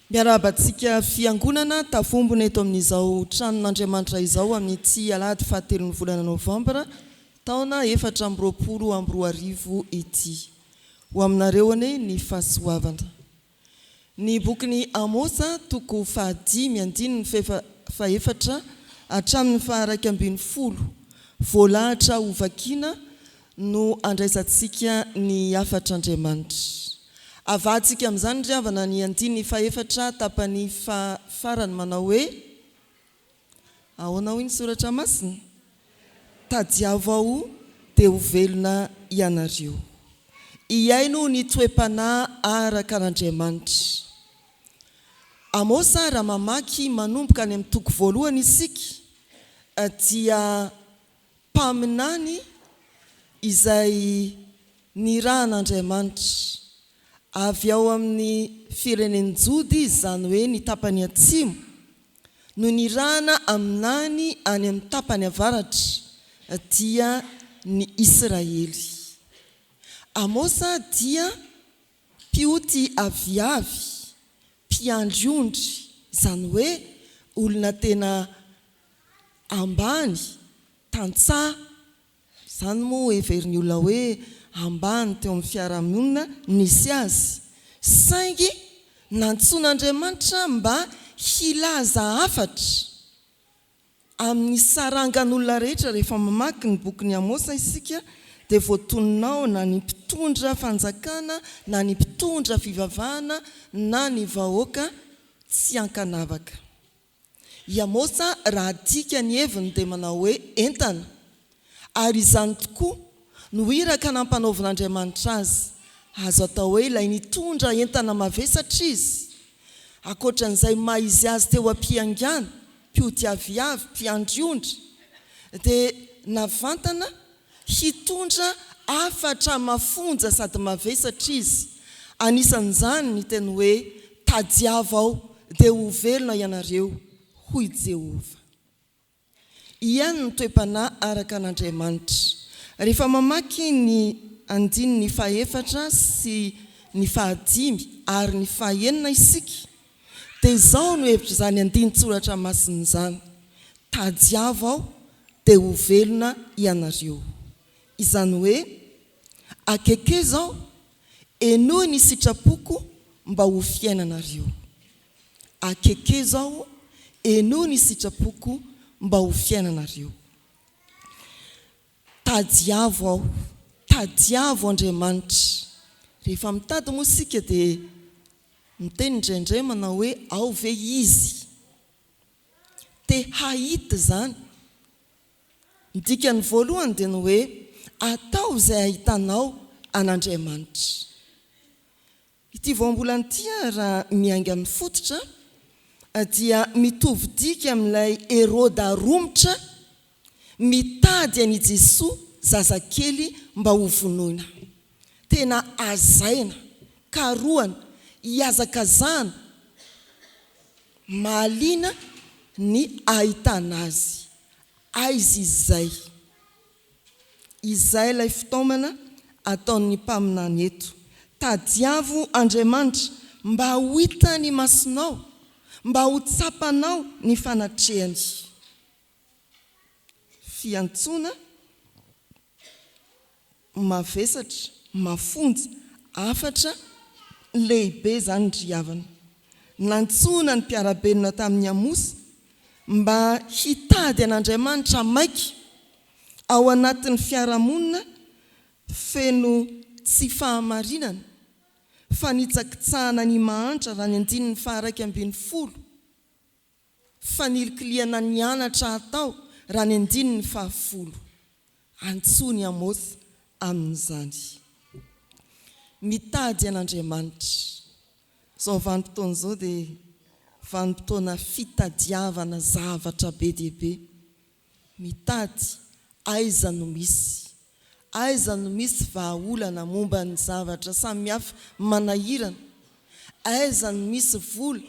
Miarabantsika fiangonana tafombona eto amin'izao tranon'Andriamanitra izao amin'ny tsy alahady 7 volana Novambra taona 2024 ety. Ho aminareo ane ny fahasoavana. Ny bokin'ny Amosa toko 5:4 hatramin'ny 9:10 voalahatra ho vakiana no andraisantsika ny afatr'Andriamanitra. Avatsika amin'izany riavana ny 4 tapany farany manao hoe ahoana hoy ny soratra masina? Tadiavo aho dia ho velona ianareo. Iaino ny toe-panahy araka an'Andriamanitra. Amosa raha mamaky manomboka any amin'ny toko voalohany isika dia mpaminany izay niran'Andriamanitra avy ao amin'ny firenen'Jody, izany hoe ny tapany atsimo, no nirana aminany any amin'ny tapany avaratra dia ny Israely. Amosa dia mpioty aviavy, mpiandriondry, izany hoe olona tena ambany, tantsaha, izany moa heverin'ny olona hoe ambany teo amin'ny fiarahamonina nisy azy. Saingy nantsoan'Andriamanitra mba hilaza hafatra amin'ny sarangan'olona rehetra. Rehefa mamaky ny bokin'ny Amosa isika dia voatoninao na ny mpitondra fanjakana, na ny mpitondra fivavahana, na ny vahoaka tsy ankanavaka. I Amosa raha dika ny heviny dia manao hoe entana, ary izany tokoa no iraka nampanaovan'Andriamanitra azy. Azo atao hoe ilay nitondra entana mavesatra izy. Akoatran'izay maizy azy teo am-piangana, mpioty aviavy, mpiandriondry, dia navantana hitondra afatra mafonja sady mavesatra izy. Anisan'izany ny teny hoe tadiavo aho dia ho velona ianareo hoy Jehova. Iany ny toe-panahy araka an'Andriamanitra. Rehefa mamaky ny 4 sy ny 5 ary ny 9 isika dia izao no hevitra izany andinin-tsoratra masina izany: tadiavo aho dia ho velona ianareo. Izany hoe akeke izao enohy ny sitrapoko mba ho fiainanareo. Akeke izao enohy ny sitrapoko mba ho fiainanareo. Tadiavo aho, tadiavo Andriamanitra. Rehefa mitady moa isika dia miteny indraindray manao hoe ao ve izy? Te hahita izany. Ny dikany voalohany dia ny hoe atao izay ahitanao an'Andriamanitra. Ity voambolany ity raha miainga amin'ny fototra dia mitovy dika amin'ilay Heroda romitra mitady an'i Jesoa zazakely mba ho vonoina. Tena azaina, karohana, hiazakazana, mahaliana ny ahitana azy. Aiza izay? Izay ilay fitaomana ataon'ny mpaminany eto. Tadiavo Andriamanitra mba ho hita ny masonao, mba ho tsapanao ny fanatrehany. Fiantsoana mavesatra, mafonja, afatra, lehibe izany ry havana. Nantsoana ny mpiarabenina tamin'ny Amosa mba hitady an'Andriamanitra maika ao anatin'ny fiarahamonina feno tsy fahamarinana, fa nitsakitsahana ny mahantra raha ny 9:10, fa nilikiliana ny anatra atao raha ny 10:10. Antsoany Amosa amin'izany. Mitady an'Andriamanitra. Izao vanim-potoana izao dia vanim-potoana fitadiavana zavatra be dia be. Mitady aiza no misy. Aiza no misy vahaolana momba ny zavatra samihafa manahirana. Aiza no misy vola.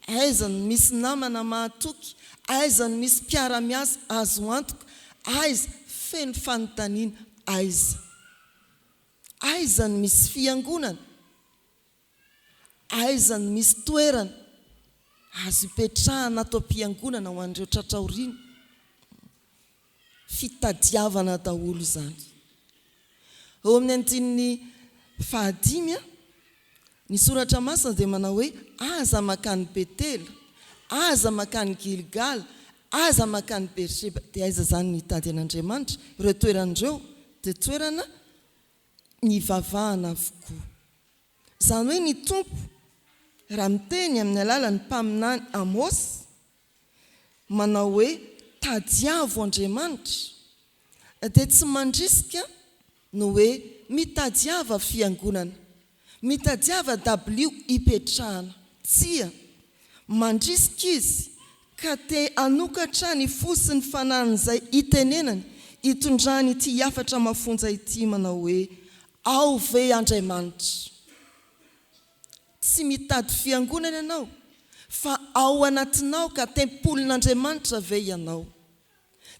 Aiza no misy namana mahatoky. Aiza no misy mpiara-miasa azo antoka. Aiza feno fanontaniana. Aiza no misy fiangonana. Aiza no misy toerana azo ipetrahana atao mpiangonana ho an'ireo tratraoriana. Fitadiavana daholo zany. Eo amin'ny andininy 5 ny soratra masina dia manao hoe aza makany Betela, aza makany Gilgal, aza makany Berseba. Dia aiza zany ny tady an'Andriamanitra? Ireo toeran'ireo dia toerana ny vavahana avokoa. Zany hoe ny tompo raha miteny amin'ny alalan'ny mpaminany Amos manao hoe tadiavo Andriamanitra dia tsy mandrisika no hoe mitadiava fiangonana, mitadiava W ipetrahana. Tsia mandrisika izy ka te anokatra ny fosiny fanan'izay itenenany itondrany ity hiafatra mafonja ity manao hoe ao ve Andriamanitra. Tsy mitady fiangonana ianao fa ao anatinao ka tempolin'Andriamanitra ve ianao.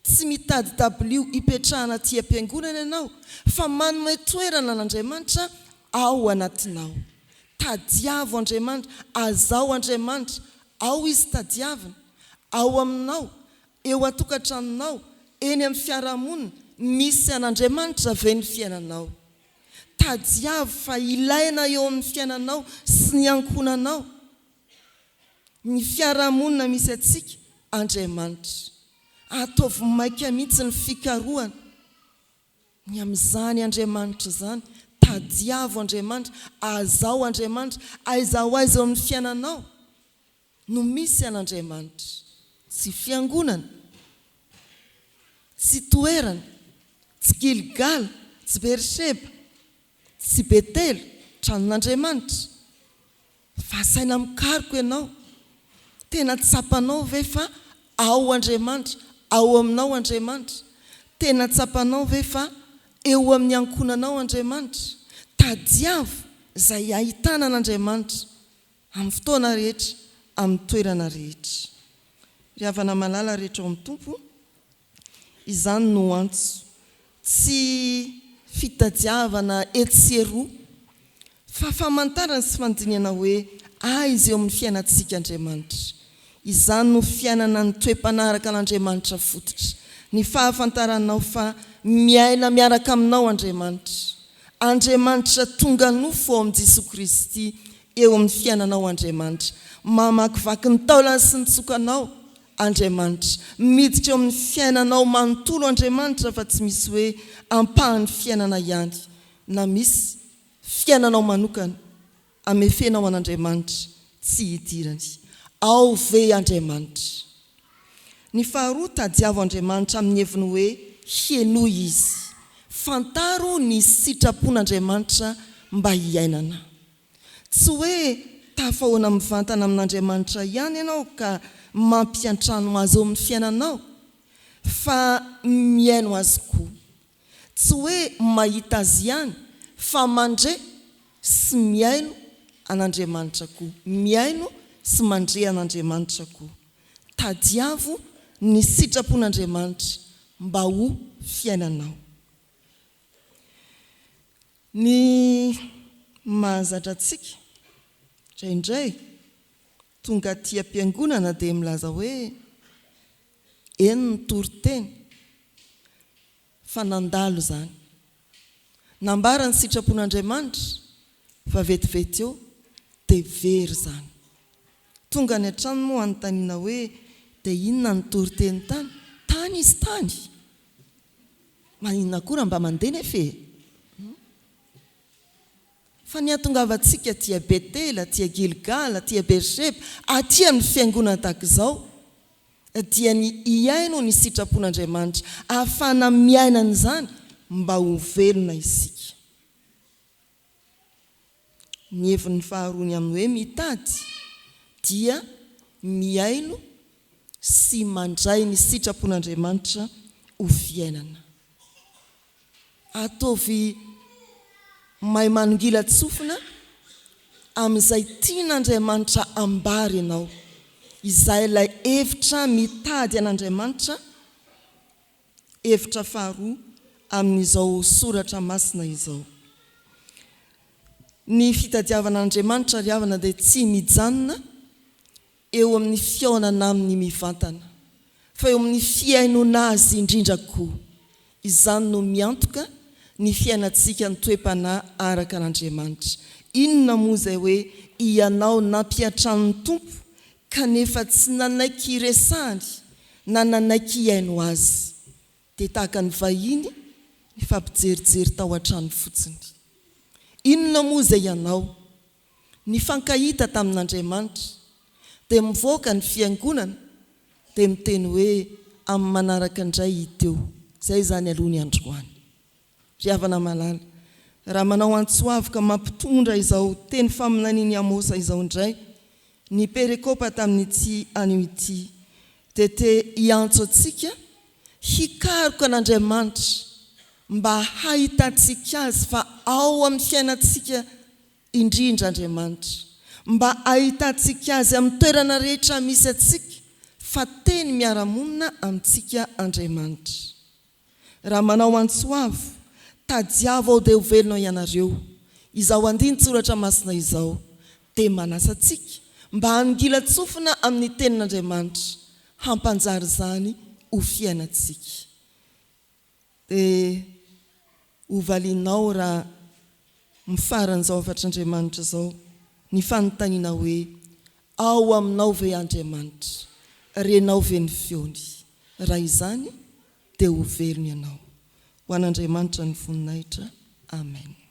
Tsy mitady W ipetrahana tia ampiangonana ianao fa manome toerana n'Andriamanitra ao anatinao. Tadiavo Andriamanitra, azao Andriamanitra, ao izy tadiavana, ao aminao, eo atokantranonao, eny amin'ny fiarahamonina, misy an'Andriamanitra ve ny fiainanao. Tadiavo fa ilaina eo amin'ny fiainanao sy ny ankonanao. Ny fiarahamonina misy atsika Andriamanitra. Ataovy maika mihitsy ny fikarohana. Ny amin'izany Andriamanitra zany, tadiavo Andriamanitra, azao Andriamanitra, aizao aiza eo amin'ny fiainanao no misy an'Andriamanitra. Tsy fiangonana, tsy toerana, tsy Gilgal, tsy Berseba, tsy Betela, tranon'Andriamanitra. Fa saina mikaroka ianao. Tena tsapanao ve fa ao Andriamanitra, ao aminao Andriamanitra. Tena tsapanao ve fa eo amin'ny ankonanao Andriamanitra. Tadiavo izay ahitana an'Andriamanitra amin'ny fotoana rehetra, amin'ny toerana rehetra. Ry havana malala rehetra ao amin'ny tompo, izany no antso. Tsy fitadiavana etseroa fa famantarana sy fandiniana hoe aiza eo amin'ny fiainantsika Andriamanitra. Izany no fiainana ny toe-panaraka an'Andriamanitra fototra. Ny fahafantaranao fa miaina miaraka aminao Andriamanitra. Andriamanitra tonga nofo ao amin'i Jesosy Kristy eo amin'ny fiainanao Andriamanitra. Mamakivaky ny taolany sy ny tsokanao Andriamanitra. Miditra eo amin'ny fiainanao manontolo Andriamanitra fa tsy misy hoe ampahany fiainana ihany. Na misy fiainanao manokana amefenao an'Andriamanitra tsy hidirany. Ao ve Andriamanitra. Ny faharoa tadiavo Andriamanitra amin'ny heviny hoe hienoy izy. Fantaro ny sitrapon'Andriamanitra mba hiainana. Tsy hoe tafahoana mivantana amin'Andriamanitra ihany ianao ka mampiantrano azy eo amin'ny fiainanao, fa miaino azy koa. Tsy hoe mahita azy ihany fa mandre sy miaino an'Andriamanitra koa. Miaino sy mandre an'Andriamanitra koa. Tadiavo ny sitrapon'Andriamanitra mba ho fiainanao. Ny mahazatra antsika indraindray tonga aty am-piangonana dia milaza hoe eny ny toriteny fa nandalo zany. Nambara ny sitrapon'Andriamanitra fa vetivety eo dia very zany. Tonga ny an-trano moa anontaniana hoe dia inona ny toriteny tany? Tany izy tany. Maninona koa raha mba mandeha nefa e? Fa ny atongavantsika tia Betela, tia Gilgal, tia Berseba, aty amin'ny fiangonana tahaka izao dia ny hiaino ny sitrapon'Andriamanitra, ahafana miaina an'izany mba ho velona isika. Ny hevin'ny faharoany amin'ny hoe mitady dia miaino sy mandray ny sitrapon'Andriamanitra ho fiainana. Ataovy mahay manongila tsofina amin'izay tian'Andriamanitra ambary ianao. Izay ilay hevitra mitady an'Andriamanitra. Hevitra faharoa amin'izao soratra masina izao. Ny fitadiavana an'Andriamanitra ry havana dia tsy mijanona eo amin'ny fiaonana amin'ny mivantana fa eo amin'ny fiainona azy indrindra koa izany no miantoka ny fiainantsika ny toe-panahy araka an'Andriamanitra. Inona moa izay hoe ianao nampiatran'ny tompo kanefa tsy nanaiky resahany na nanaiky iaino azy, dia tahaka ny vahiny ny fampijerijery tao an-trano fotsiny. Inona moa izay ianao nifankahita tamin'Andriamanitra dia mivoaka ny fiangonana dia miteny hoe amin'ny manaraka indray hiteo. Izay zany aloha ny androany. Ry havana malala, raha manao antsoavy mampitondra izao teny faminaniany Amosa izao indray, ny perikopa tamin'ity anio ity dia te hiantso antsika hikaroka an'Andriamanitra mba hahitantsika azy fa ao amin'ny fiainantsika indrindra Andriamanitra, mba hahitantsika azy amin'ny toerana rehetra misy atsika fa teny miaramonina amintsika Andriamanitra. Raha manao antsoavy, tadiavo ao dia ho velona ianareo. Izao andinin-tsoratra masina izao dia manasa antsika mba hangilatsofina amin'ny tenin'Andriamanitra, hampanjary izany ho fiainantsika. Dia hovalinao raha mifaran'izao afatr'Andriamanitra izao ny fanontaniana hoe ao aminao ve Andriamanitra, renao ve ny feony? Raha izany dia ho velona ianao. Ho an'Andriamanitra ny voninahitra. Amen.